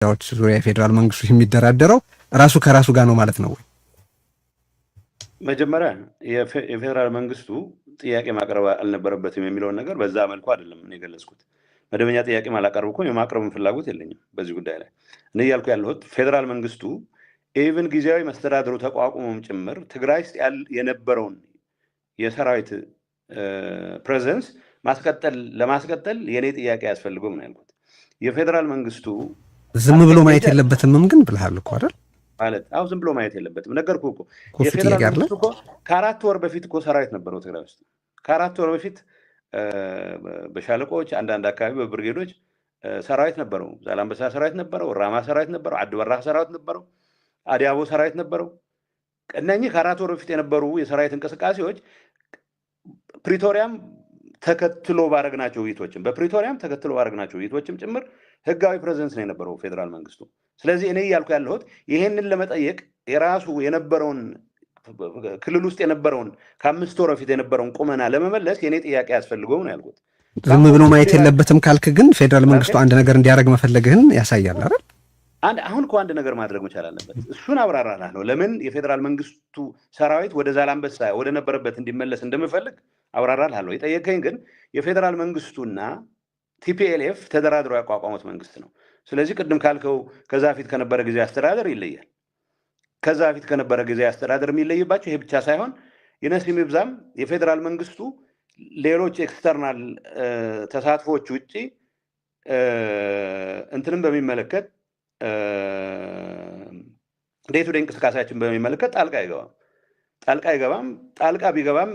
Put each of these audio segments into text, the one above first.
ያዎች ዙሪያ የፌዴራል መንግስቱ የሚደራደረው ራሱ ከራሱ ጋር ነው ማለት ነው ወይ? መጀመሪያ የፌዴራል መንግስቱ ጥያቄ ማቅረብ አልነበረበትም የሚለውን ነገር በዛ መልኩ አይደለም እኔ የገለጽኩት። መደበኛ ጥያቄ አላቀረብኩም፣ የማቅረብን ፍላጎት የለኝም በዚህ ጉዳይ ላይ። እኔ እያልኩ ያለሁት ፌዴራል መንግስቱ ኢቭን ጊዜያዊ መስተዳድሩ ተቋቁሞም ጭምር ትግራይ ውስጥ የነበረውን የሰራዊት ፕሬዘንስ ለማስቀጠል የኔ ጥያቄ ያስፈልገው ነው ያልኩት። የፌዴራል መንግስቱ ዝም ብሎ ማየት የለበትምም ግን ብለሃል እኮ አይደል? ማለት አው ዝም ብሎ ማየት የለበትም ነገርኩህ እኮ። የፌዴራል መንግስቱ እኮ ከ4 ወር በፊት እኮ ሰራዊት ነበረው ትግራይ ውስጥ። ከ4 ወር በፊት በሻለቆች አንዳንድ አካባቢ በብርጌዶች ሰራዊት ነበረው። ዛላምበሳ ሰራዊት ነበረው፣ ራማ ሰራዊት ነበረው፣ አድበራህ ሰራዊት ነበረው፣ አዲያቦ ሰራዊት ነበረው። እነኚህ ከ4 ወር በፊት የነበሩ የሰራዊት እንቅስቃሴዎች ፕሪቶሪያም ተከትሎ ባረግናቸው ውይይቶችም በፕሪቶሪያም ተከትሎ ባረግናቸው ውይይቶችም ጭምር ህጋዊ ፕሬዘንስ ነው የነበረው ፌዴራል መንግስቱ። ስለዚህ እኔ እያልኩ ያለሁት ይሄንን ለመጠየቅ የራሱ የነበረውን ክልል ውስጥ የነበረውን ከ5 ወር በፊት የነበረውን ቁመና ለመመለስ የኔ ጥያቄ ያስፈልገው ነው ያልኩት። ዝም ብሎ ማየት የለበትም ካልክ ግን ፌዴራል መንግስቱ አንድ ነገር እንዲያደርግ መፈለግህን ያሳያል አይደል? አሁን እኮ አንድ ነገር ማድረግ መቻል አለበት። እሱን አብራራለሁ ነው ለምን የፌዴራል መንግስቱ ሰራዊት ወደ ዛላምበሳ ወደ ነበረበት እንዲመለስ እንደምፈልግ አብራራለሁ። የጠየቀኝ ግን የፌዴራል መንግስቱና ቲፒኤልኤፍ ተደራድረው ያቋቋሙት መንግስት ነው። ስለዚህ ቅድም ካልከው ከዛ ፊት ከነበረ ጊዜ አስተዳደር ይለያል። ከዛ ፊት ከነበረ ጊዜ አስተዳደር የሚለይባቸው ይሄ ብቻ ሳይሆን የነሲም ይብዛም የፌዴራል መንግስቱ ሌሎች ኤክስተርናል ተሳትፎዎች ውጪ እንትንም በሚመለከት ዴይ ቱ ዴይ እንቅስቃሴያችን በሚመለከት ጣልቃ አይገባም። ጣልቃ ቢገባም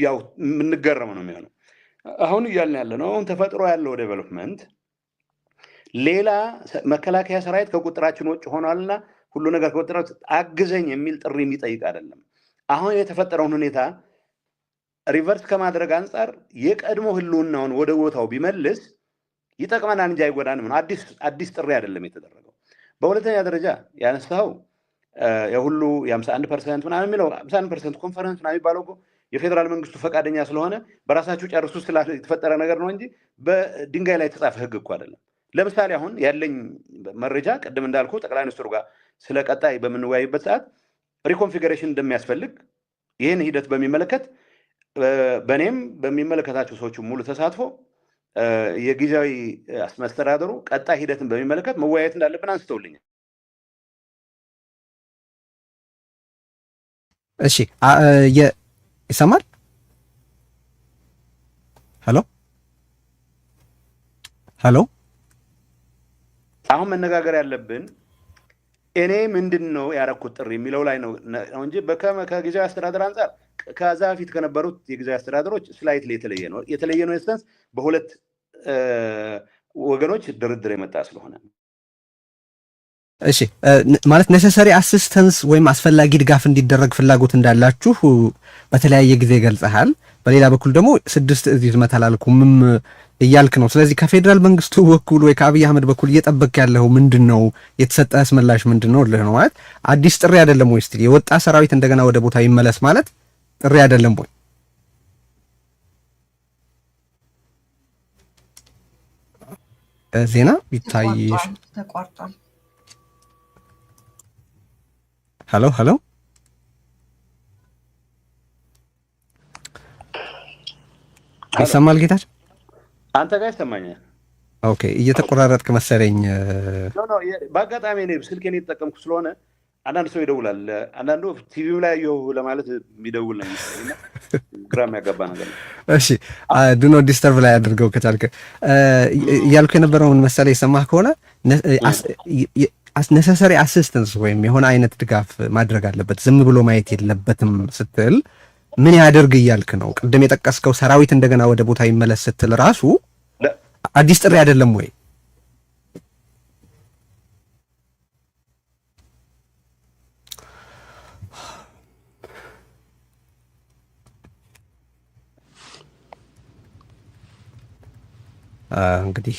ያው የምንገረም ነው የሚሆነው። አሁን እያልን ያለ ነው አሁን ተፈጥሮ ያለው ዴቨሎፕመንት ሌላ መከላከያ ሰራዊት ከቁጥራችን ውጭ ሆኗልና ሁሉ ነገር ከቁጥራችን አግዘኝ የሚል ጥሪ የሚጠይቅ አይደለም። አሁን የተፈጠረውን ሁኔታ ሪቨርስ ከማድረግ አንጻር የቀድሞ ህልውናውን ወደ ቦታው ቢመልስ ይጠቅመናል እንጂ አይጎዳንም። አዲስ ጥሪ አይደለም የተደረገው። በሁለተኛ ደረጃ ያነሳው የሁሉ የ51% ምናምን የሚለው 51% ኮንፈረንስ ምናምን የሚባለው እኮ የፌዴራል መንግስቱ ፈቃደኛ ስለሆነ በራሳችሁ ጨርሱ የተፈጠረ ነገር ነው እንጂ በድንጋይ ላይ የተጻፈ ህግ እኮ አይደለም። ለምሳሌ አሁን ያለኝ መረጃ ቅድም እንዳልኩ ጠቅላይ ሚኒስትሩ ጋር ስለ ቀጣይ በምንወያይበት ሰዓት ሪኮንፊግሬሽን እንደሚያስፈልግ ይህን ሂደት በሚመለከት በእኔም በሚመለከታቸው ሰዎች ሙሉ ተሳትፎ የጊዜያዊ መስተዳድሩ ቀጣይ ሂደትን በሚመለከት መወያየት እንዳለብን አንስተውልኛል። እሺ ይሰማል? ሄሎ አሁን መነጋገር ያለብን እኔ ምንድነው ያረኩት ጥሪ የሚለው ላይ ነው እንጂ ከጊዜያዊ አስተዳደር አንፃር ከዛ ፊት ከነበሩት የጊዜያዊ አስተዳደሮች ስላይትሊ የተለየ ነው ኢንስተንስ በሁለት ወገኖች ድርድር የመጣ ስለሆነ። እሺ ማለት ኔሰሰሪ አሲስተንስ ወይም አስፈላጊ ድጋፍ እንዲደረግ ፍላጎት እንዳላችሁ በተለያየ ጊዜ ገልጸሃል። በሌላ በኩል ደግሞ 6 እዚህ መተላለኩምም እያልክ ነው። ስለዚህ ከፌዴራል መንግስቱ በኩል ወይ ከአብይ አህመድ በኩል እየጠበቅ ያለው ምንድነው? የተሰጠህስ ምላሽ ምንድነው? ነው ማለት አዲስ ጥሪ አይደለም ወይ? እስቲ የወጣ ሰራዊት እንደገና ወደ ቦታ ይመለስ ማለት ጥሪ አይደለም ወይ? ዜና ቢታይሽ ተቋርጧል። ሄሎ ይሰማል ጌታቸው? አንተ ጋር ይሰማኛል? ኦኬ እየተቆራረጥክ መሰለኝ። በአጋጣሚ እኔ ስልኬን እየተጠቀምኩ ስለሆነ አንዳንድ ሰው ይደውላል። አንዳንዱ ቲቪው ላይ ያየው ለማለት የሚደውል ነው የሚመስለኝና ግራ የሚያጋባ ነገር ነው። እሺ ዱ ኖት ዲስተርብ ላይ አድርገው ከቻልክ እያልኩ የነበረውን መሰለኝ የሰማህ ከሆነ ኔሰሰሪ አሲስተንስ ወይም የሆነ አይነት ድጋፍ ማድረግ አለበት፣ ዝም ብሎ ማየት የለበትም ስትል ምን ያደርግ እያልክ ነው? ቅድም የጠቀስከው ሰራዊት እንደገና ወደ ቦታ ይመለስ ስትል ራሱ አዲስ ጥሪ አይደለም ወይ? እንግዲህ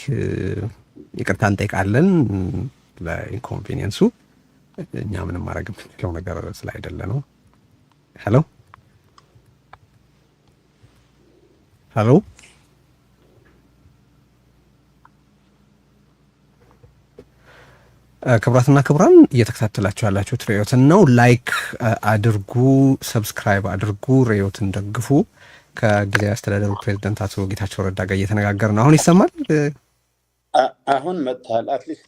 ይቅርታ እንጠይቃለን ለኢንኮንቬኒየንሱ። እኛ ምንም ማድረግ የምንችለው ነገር ስላይደለ ነው። ሄሎ ክቡራትና ክቡራን እየተከታተላችሁ ያላችሁት ርዕዮትን ነው። ላይክ አድርጉ፣ ሰብስክራይብ አድርጉ፣ ርዕዮትን ደግፉ። ከጊዜያዊ አስተዳደሩ ፕሬዚደንት አቶ ጌታቸው ረዳ ጋር እየተነጋገር ነው። አሁን ይሰማል? አሁን መጥቷል። አትሊስት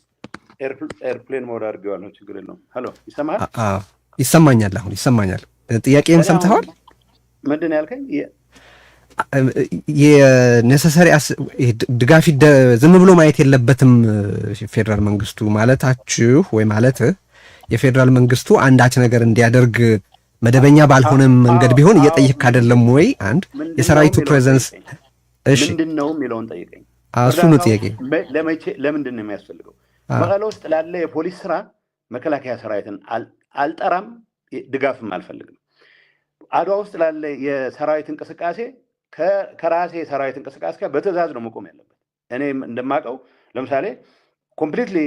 ኤርፕሌን ሞድ አድርጌዋለሁ። ችግር የለውም። ሄሎ፣ ይሰማል? ይሰማኛል። አሁን ይሰማኛል። ጥያቄን ሰምተዋል? ምንድን ያልከኝ? የኔሰሰሪ ድጋፍ ዝም ብሎ ማየት የለበትም ፌዴራል መንግስቱ ማለታችሁ ወይ ማለትህ የፌዴራል መንግስቱ አንዳች ነገር እንዲያደርግ መደበኛ ባልሆነ መንገድ ቢሆን እየጠየቅ አይደለም ወይ? አንድ የሰራዊቱ ፕሬዘንስ ምንድን ነው የሚለውን ጠይቀኝ። እሱ ነው ጥያቄ። ለምንድን ነው የሚያስፈልገው? መቀለ ውስጥ ላለ የፖሊስ ስራ መከላከያ ሰራዊትን አልጠራም፣ ድጋፍም አልፈልግም። አድዋ ውስጥ ላለ የሰራዊት እንቅስቃሴ ከራሴ የሰራዊት እንቅስቃሴ ጋር በትእዛዝ ነው መቆም ያለበት። እኔ እንደማውቀው ለምሳሌ ኮምፕሊትሊ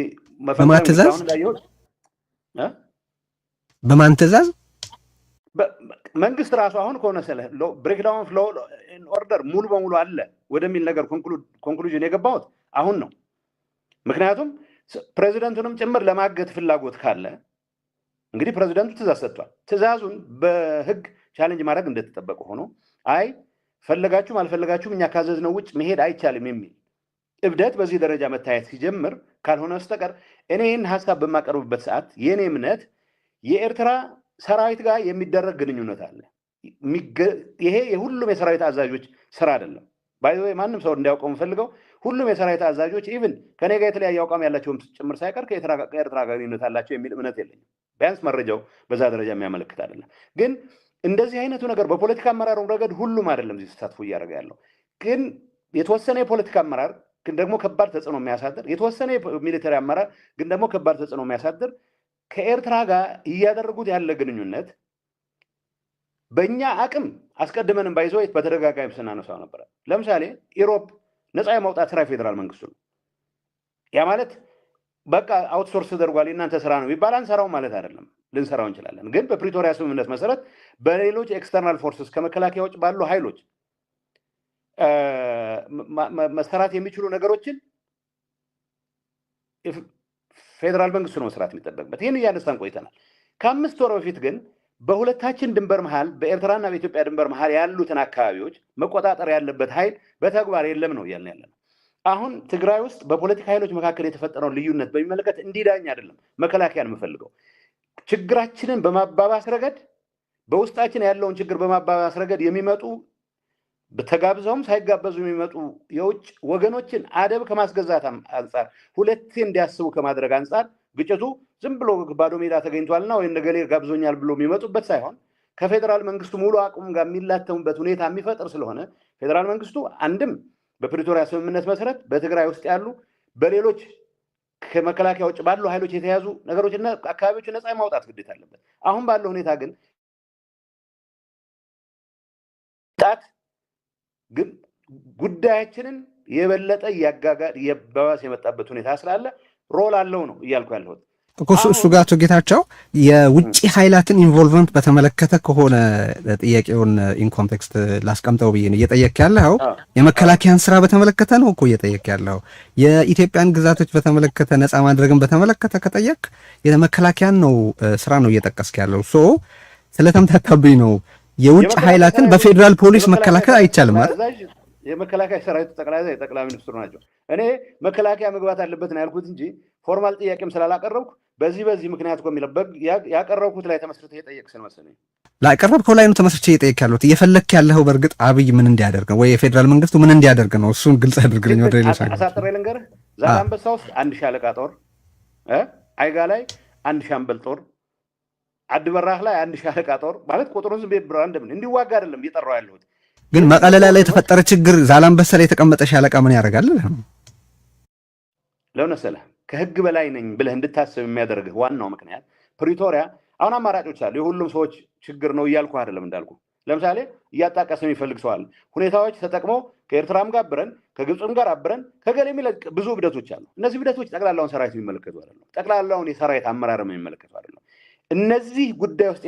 በማን ትእዛዝ መንግስት ራሱ አሁን ከሆነ ስለ ብሬክዳውን ኦፍ ሎው ኦርደር ሙሉ በሙሉ አለ ወደሚል ነገር ኮንክሉዥን የገባሁት አሁን ነው። ምክንያቱም ፕሬዚደንቱንም ጭምር ለማገት ፍላጎት ካለ እንግዲህ ፕሬዚደንቱ ትእዛዝ ሰጥቷል። ትእዛዙን በህግ ቻሌንጅ ማድረግ እንደተጠበቀ ሆኖ አይ ፈለጋችሁም አልፈለጋችሁም እኛ ካዘዝነው ውጭ መሄድ አይቻልም የሚል እብደት በዚህ ደረጃ መታየት ሲጀምር ካልሆነ በስተቀር እኔ ይህን ሀሳብ በማቀርብበት ሰዓት የእኔ እምነት የኤርትራ ሰራዊት ጋር የሚደረግ ግንኙነት አለ። ይሄ የሁሉም የሰራዊት አዛዦች ስራ አይደለም። ባይ ዘ ወይ ማንም ሰው እንዲያውቀው የምፈልገው ሁሉም የሰራዊት አዛዦች ኢቭን ከኔ ጋር የተለያየ አቋም ያላቸውም ጭምር ሳይቀር ከኤርትራ ጋር ግንኙነት አላቸው የሚል እምነት የለኝም። ቢያንስ መረጃው በዛ ደረጃ የሚያመለክት አይደለም። ግን እንደዚህ አይነቱ ነገር በፖለቲካ አመራሩ ረገድ ሁሉም አይደለም እዚህ ተሳትፎ እያደረገ ያለው። ግን የተወሰነ የፖለቲካ አመራር ግን ደግሞ ከባድ ተጽዕኖ የሚያሳድር የተወሰነ ሚሊተሪ አመራር ግን ደግሞ ከባድ ተጽዕኖ የሚያሳድር ከኤርትራ ጋር እያደረጉት ያለ ግንኙነት በእኛ አቅም አስቀድመንም ባይዘው በተደጋጋሚ ስናነሳው ነበረ። ለምሳሌ ኢሮፕ ነፃ የማውጣት ስራ ፌዴራል መንግስቱ ነው። ያ ማለት በቃ አውትሶርስ ተደርጓል የእናንተ ስራ ነው ይባል አንሰራው ማለት አይደለም። ልንሰራው እንችላለን። ግን በፕሪቶሪያ ስምምነት መሰረት በሌሎች ኤክስተርናል ፎርስስ ከመከላከያ ውጭ ባሉ ኃይሎች መሰራት የሚችሉ ነገሮችን ፌዴራል መንግስቱ ነው መስራት የሚጠበቅበት። ይህን እያነሳን ቆይተናል። ከ5 ወር በፊት ግን በሁለታችን ድንበር መሃል በኤርትራና በኢትዮጵያ ድንበር መሃል ያሉትን አካባቢዎች መቆጣጠር ያለበት ኃይል በተግባር የለም ነው እያልን ያለ ነው። አሁን ትግራይ ውስጥ በፖለቲካ ኃይሎች መካከል የተፈጠረውን ልዩነት በሚመለከት እንዲዳኝ አይደለም መከላከያን የምፈልገው። ችግራችንን በማባባስ ረገድ በውስጣችን ያለውን ችግር በማባባስ ረገድ የሚመጡ ተጋብዘውም ሳይጋበዙ የሚመጡ የውጭ ወገኖችን አደብ ከማስገዛት አንጻር ሁለቴ እንዲያስቡ ከማድረግ አንጻር ግጭቱ ዝም ብሎ ባዶ ሜዳ ተገኝቷልና ወይ ነገሌ ጋብዞኛል ብሎ የሚመጡበት ሳይሆን ከፌዴራል መንግስቱ ሙሉ አቅም ጋር የሚላተሙበት ሁኔታ የሚፈጥር ስለሆነ ፌዴራል መንግስቱ አንድም በፕሪቶሪያ ስምምነት መሰረት በትግራይ ውስጥ ያሉ በሌሎች ከመከላከያ ውጭ ባሉ ኃይሎች የተያዙ ነገሮችና አካባቢዎች ነፃ የማውጣት ግዴታ አለበት። አሁን ባለው ሁኔታ ግን ጉዳያችንን የበለጠ እያባባሰ የመጣበት ሁኔታ ስላለ ሮል አለው ነው እያልኩ ያለሁት። እሱ ጋር አቶ ጌታቸው የውጭ ኃይላትን ኢንቮልቭመንት በተመለከተ ከሆነ ጥያቄውን ኢንኮንቴክስት ላስቀምጠው ብዬ ነው እየጠየቅ ያለው። የመከላከያን ስራ በተመለከተ ነው እኮ እየጠየቅ ያለው። የኢትዮጵያን ግዛቶች በተመለከተ ነፃ ማድረግን በተመለከተ ከጠየቅ የመከላከያን ነው ስራ ነው እየጠቀስክ ያለው። ሶ ስለተምታታብኝ ነው። የውጭ ኃይላትን በፌዴራል ፖሊስ መከላከል አይቻልም ማለት የመከላከያ ሰራዊት ጠቅላይ ሚኒስትሩ ናቸው። እኔ መከላከያ መግባት አለበት ነው ያልኩት እንጂ ፎርማል ጥያቄም ስላላቀረብኩ በዚህ ምክንያት እኮ የሚለው ያቀረብኩት ላይ ተመስርተህ የጠየቅ ስለመሰለኝ ላቀረብከው ላይ ነው ተመስርቼ እየጠየቅ ያለሁት። እየፈለክ ያለው በእርግጥ አብይ ምን እንዲያደርግ ነው ወይ የፌዴራል መንግስቱ ምን እንዲያደርግ ነው? እሱን ግልጽ አድርግልኝ። ወደ ሌላ አሳጥሬ ልንገርህ። ዛላንበሳ ውስጥ 1 ሻለቃ ጦር፣ አይጋ ላይ 1 ሻምበል ጦር፣ አድበራህ ላይ 1 ሻለቃ ጦር ማለት ቁጥሩን ዝም ብሎ አንደም እንዲዋጋ አይደለም እየጠራው ያለሁት። ግን መቀለ ላይ የተፈጠረ ችግር ዛላንበሳ ላይ የተቀመጠ ሻለቃ ምን ያደርጋል? ለውነሰለ ከህግ በላይ ነኝ ብለህ እንድታስብ የሚያደርግህ ዋናው ምክንያት ፕሪቶሪያ አሁን አማራጮች አሉ። የሁሉም ሰዎች ችግር ነው እያልኩ አይደለም። እንዳልኩ ለምሳሌ እያጣቀሰ የሚፈልግ ሰው አለ። ሁኔታዎች ተጠቅሞ ከኤርትራም ጋር አብረን ከግብፅም ጋር አብረን ከገሌ የሚለቅ ብዙ እብደቶች አሉ። እነዚህ እብደቶች ጠቅላላውን ሰራዊት የሚመለከቱ አይደለም። ጠቅላላውን የሰራዊት አመራርም የሚመለከቱ አይደለም። እነዚህ ጉዳይ ውስጥ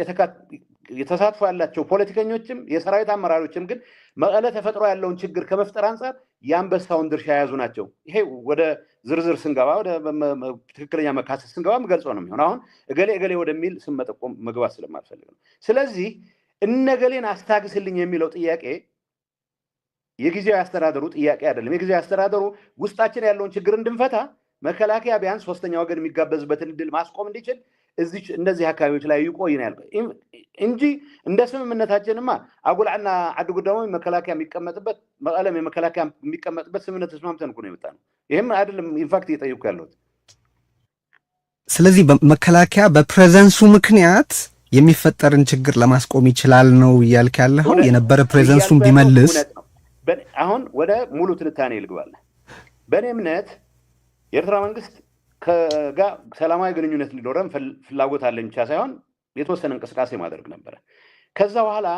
የተሳትፎ ያላቸው ፖለቲከኞችም የሰራዊት አመራሮችም ግን መቀለ ተፈጥሮ ያለውን ችግር ከመፍጠር አንጻር የአንበሳውን ድርሻ የያዙ ናቸው። ይሄ ወደ ዝርዝር ስንገባ ወደ ትክክለኛ መካሰስ ስንገባ የምገልጸው ነው የሚሆን። አሁን እገሌ ወደሚል ስም መጠቆም መግባት ስለማልፈልግ ነው። ስለዚህ እነገሌን አስታግስልኝ የሚለው ጥያቄ የጊዜያዊ አስተዳደሩ ጥያቄ አይደለም። የጊዜያዊ አስተዳደሩ ውስጣችን ያለውን ችግር እንድንፈታ መከላከያ ቢያንስ ሶስተኛ ወገን የሚጋበዝበትን እድል ማስቆም እንዲችል እነዚህ አካባቢዎች ላይ ይቆይ ነው ያልኩት እንጂ እንደ ስምምነታችንማ አጉልዓና ዓዲ ጉዳሙ መከላከያ የሚቀመጥበት መቀለም የመከላከያ የሚቀመጥበት ስምምነት ተስማምተን እኮ ነው የመጣ ነው። ይሄም አይደለም ኢንፋክት እየጠየኩ ያለሁት። ስለዚህ መከላከያ በፕሬዘንሱ ምክንያት የሚፈጠርን ችግር ለማስቆም ይችላል ነው እያልክ ያለኸው? የነበረ ፕሬዘንሱን ቢመልስ አሁን ወደ ሙሉ ትንታኔ ልግባለ። በእኔ እምነት የኤርትራ መንግስት ከጋር ሰላማዊ ግንኙነት እንዲኖረን ፍላጎት አለኝ ብቻ ሳይሆን የተወሰነ እንቅስቃሴ ማድረግ ነበረ። ከዛ በኋላ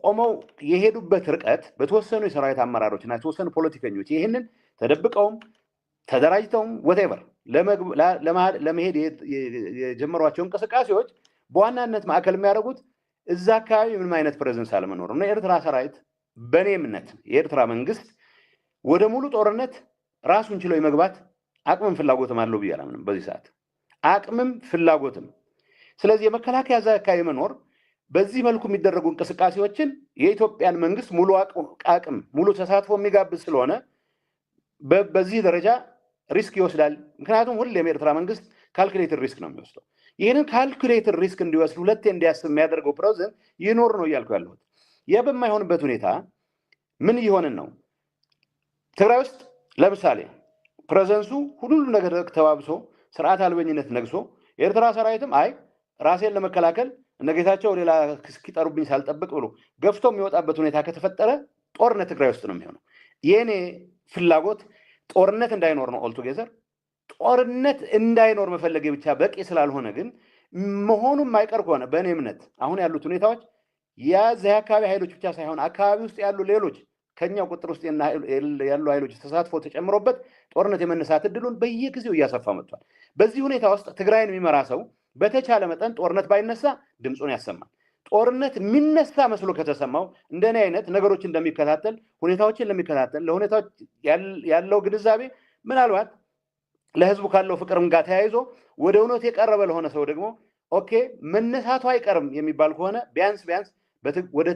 ቆመው የሄዱበት ርቀት በተወሰኑ የሰራዊት አመራሮችና የተወሰኑ ፖለቲከኞች ይህንን ተደብቀውም ተደራጅተውም ወቴቨር ለመሄድ የጀመሯቸው እንቅስቃሴዎች በዋናነት ማዕከል የሚያደርጉት እዛ አካባቢ ምንም አይነት ፕሬዘንስ አለመኖር ነው። የኤርትራ ሰራዊት በእኔ እምነት የኤርትራ መንግስት ወደ ሙሉ ጦርነት ራሱን ችሎ የመግባት አቅምም ፍላጎትም አለው ብዬ አላምንም። በዚህ ሰዓት አቅምም ፍላጎትም። ስለዚህ የመከላከያ እዛ አካባቢ መኖር በዚህ መልኩ የሚደረጉ እንቅስቃሴዎችን የኢትዮጵያን መንግስት ሙሉ አቅም ሙሉ ተሳትፎ የሚጋብዝ ስለሆነ በዚህ ደረጃ ሪስክ ይወስዳል። ምክንያቱም ሁሌም የኤርትራ መንግስት ካልኩሌትድ ሪስክ ነው የሚወስደው። ይህንን ካልኩሌትድ ሪስክ እንዲወስድ ሁለቴ እንዲያስብ የሚያደርገው ፕሬዘንት ይኖር ነው እያልኩ ያለሁት። ያ በማይሆንበት ሁኔታ ምን እየሆንን ነው? ትግራይ ውስጥ ለምሳሌ ፕሬዘንሱ ሁሉም ነገር ተባብሶ ስርዓት አልበኝነት ነግሶ የኤርትራ ሰራዊትም አይ ራሴን ለመከላከል እነጌታቸው ሌላ እስኪጠሩብኝ ሳልጠብቅ ብሎ ገፍቶ የሚወጣበት ሁኔታ ከተፈጠረ ጦርነት ትግራይ ውስጥ ነው የሚሆነው። የኔ ፍላጎት ጦርነት እንዳይኖር ነው። ኦልቱጌዘር ጦርነት እንዳይኖር መፈለጌ ብቻ በቂ ስላልሆነ ግን መሆኑም ማይቀር ከሆነ በእኔ እምነት አሁን ያሉት ሁኔታዎች የዚያ አካባቢ ኃይሎች ብቻ ሳይሆን አካባቢ ውስጥ ያሉ ሌሎች ከኛው ቁጥር ውስጥ ያሉ ኃይሎች ተሳትፎ ተጨምሮበት ጦርነት የመነሳት እድሉን በየጊዜው እያሰፋ መጥቷል። በዚህ ሁኔታ ውስጥ ትግራይን የሚመራ ሰው በተቻለ መጠን ጦርነት ባይነሳ ድምፁን ያሰማል። ጦርነት የሚነሳ መስሎ ከተሰማው እንደኔ አይነት ነገሮች እንደሚከታተል ሁኔታዎችን ለሚከታተል ለሁኔታዎች ያለው ግንዛቤ ምናልባት ለህዝቡ ካለው ፍቅርም ጋር ተያይዞ ወደ እውነት የቀረበ ለሆነ ሰው ደግሞ ኦኬ መነሳቱ አይቀርም የሚባል ከሆነ ቢያንስ ወደ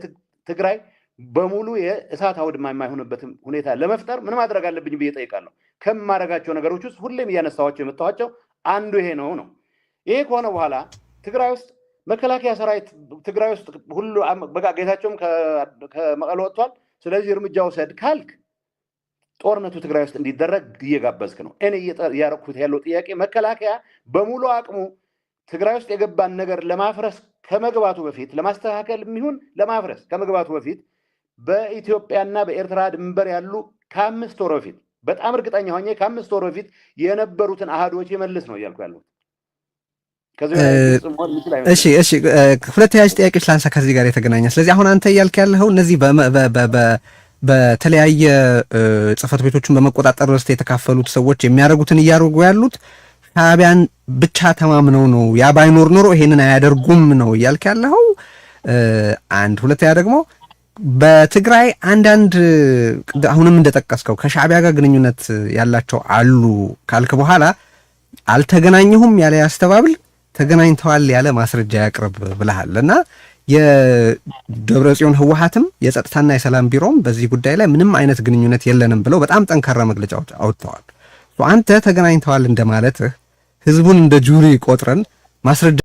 ትግራይ በሙሉ የእሳት አውድማ የማይሆንበትም ሁኔታ ለመፍጠር ምን ማድረግ አለብኝ ብዬ ጠይቃለሁ። ከማድረጋቸው ነገሮች ውስጥ ሁሌም እያነሳኋቸው የመጣኋቸው አንዱ ይሄ ነው። ይሄ ከሆነ በኋላ ትግራይ ውስጥ መከላከያ ሰራዊት ትግራይ ውስጥ ሁሉ በቃ ጌታቸውም ከመቀለ ወጥቷል፣ ስለዚህ እርምጃ ውሰድ ካልክ ጦርነቱ ትግራይ ውስጥ እንዲደረግ እየጋበዝክ ነው። እኔ እያረኩት ያለው ጥያቄ መከላከያ በሙሉ አቅሙ ትግራይ ውስጥ የገባን ነገር ለማፍረስ ከመግባቱ በፊት ለማስተካከል የሚሆን ለማፍረስ ከመግባቱ በፊት በኢትዮጵያና በኤርትራ ድንበር ያሉ ከ5 ወር በፊት በጣም እርግጠኛ ሆኜ ከ5 ወር በፊት የነበሩትን አሃዶች ይመልስ ነው እያልኩ ያለሁት። እሺ ሁለት ተያያዥ ጥያቄዎች ላንሳ ከዚህ ጋር የተገናኘ። ስለዚህ አሁን አንተ እያልክ ያለኸው እነዚህ በተለያየ ጽህፈት ቤቶችን በመቆጣጠር ውስጥ የተካፈሉት ሰዎች የሚያደርጉትን እያደረጉ ያሉት ሻዕቢያን ብቻ ተማምነው ነው። ያ ባይኖር ኖሮ ይሄንን አያደርጉም ነው እያልክ ያለኸው አንድ። ሁለተኛ ደግሞ በትግራይ አንዳንድ አሁንም እንደጠቀስከው ከሻዕቢያ ጋር ግንኙነት ያላቸው አሉ ካልክ በኋላ አልተገናኘሁም ያለ ያስተባብል ተገናኝተዋል ያለ ማስረጃ ያቅርብ ብለሃል እና የደብረጽዮን ህወሓትም የጸጥታና የሰላም ቢሮም በዚህ ጉዳይ ላይ ምንም አይነት ግንኙነት የለንም ብለው በጣም ጠንካራ መግለጫዎች አውጥተዋል። አንተ ተገናኝተዋል እንደማለትህ ህዝቡን እንደ ጁሪ ቆጥረን ማስረጃ